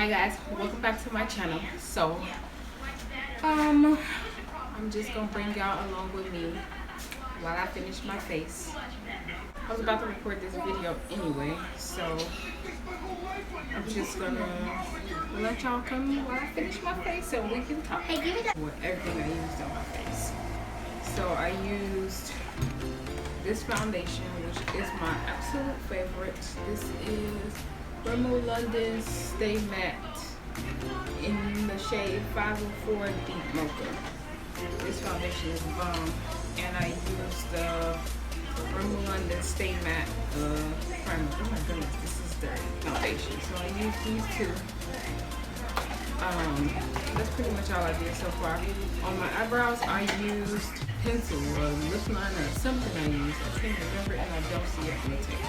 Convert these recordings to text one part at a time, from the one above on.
Hi guys, welcome back to my channel. So I'm just gonna bring y'all along with me while I finish my face. I was about to record this video anyway, so I'm just gonna let y'all come while I finish my face so we can talk. Hey, give me that. With everything I used on my face. So I used this foundation, which is my absolute favorite. This is Rimmel London Stay Matte in the shade 504 Deep Mocha. This foundation is bomb, and I used the Rimmel London Stay Matte primer. Oh my goodness, this is the foundation. So I used these two. That's pretty much all I did so far. On my eyebrows, I used pencil or lip liner or something I used. I can't remember, and I don't see it on the table.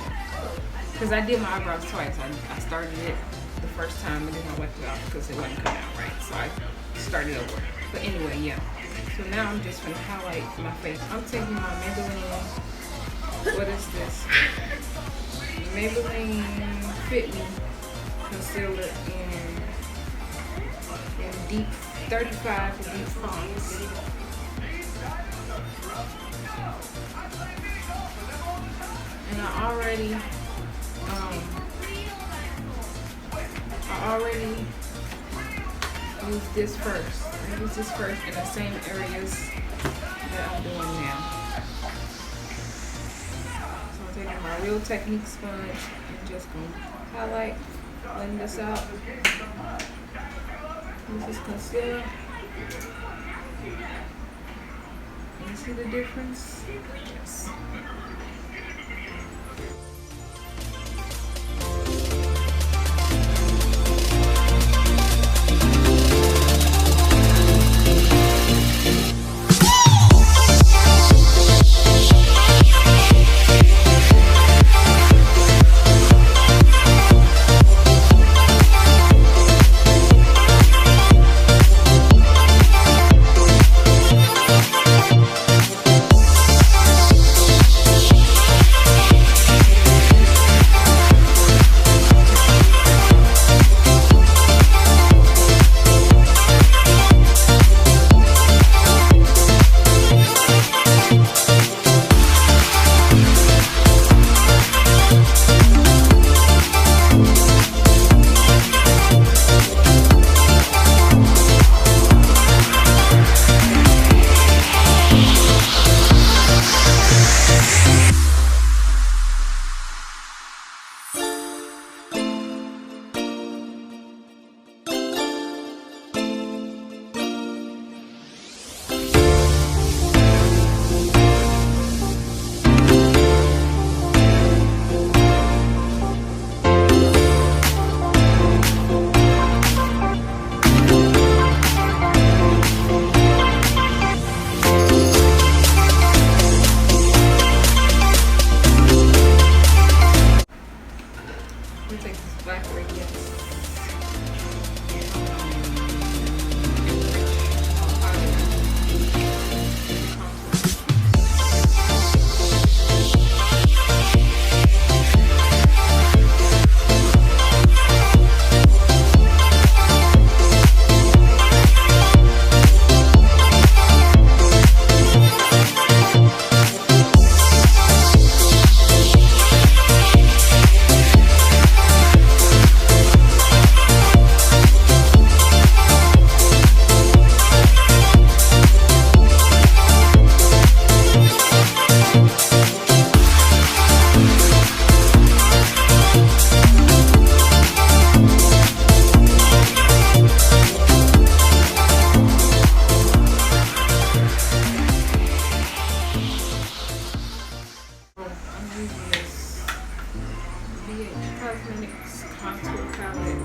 Because I did my eyebrows twice. I started it the first time, and then I wiped it off because it wasn't coming out right. So I started over. But anyway, yeah. So now I'm just going to highlight my face. I'm taking my Maybelline, what is this? Maybelline Fit Me Concealer in deep 35 deep fonts. And I already used this first. I used this first in the same areas that I'm doing now. So I'm taking my Real Technique sponge and just going to highlight, blend this out. This is concealer. Can you see the difference? Yes. Contour palette.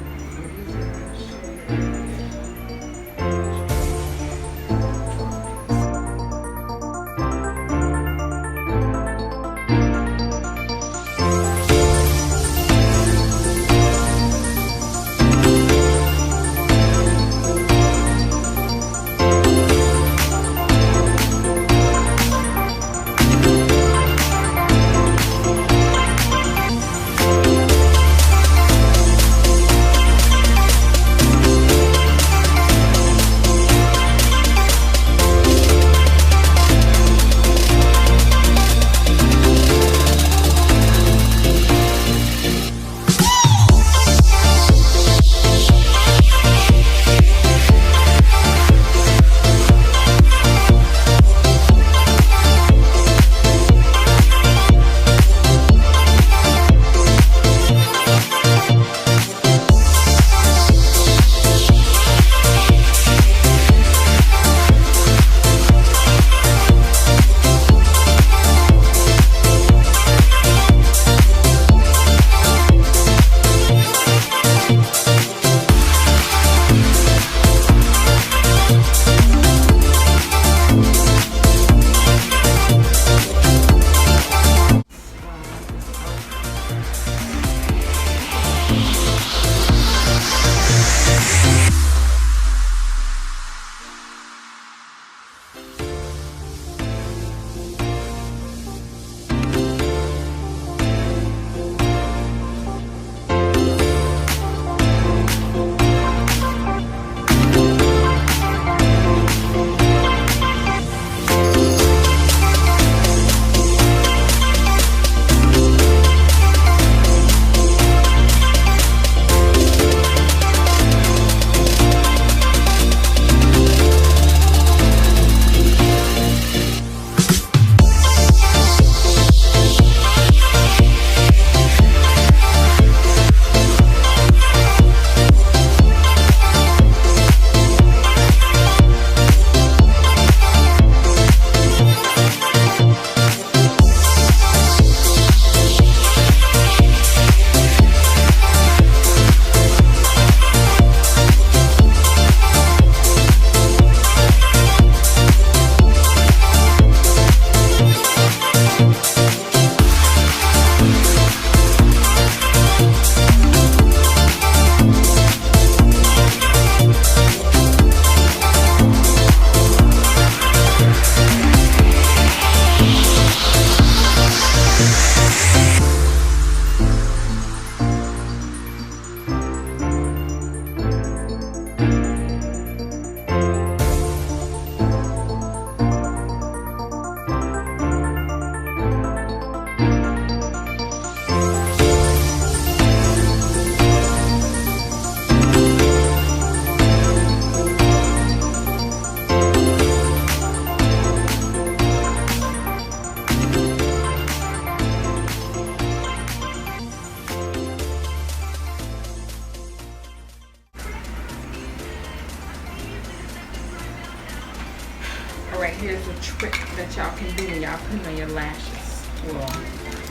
here's a trick that y'all can do when y'all putting on your lashes. Well,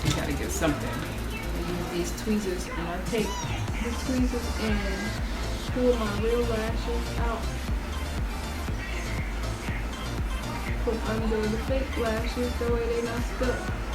you gotta get something. I use these tweezers, and I take the tweezers and pull my real lashes out. Put under the fake lashes, that way they not stuck.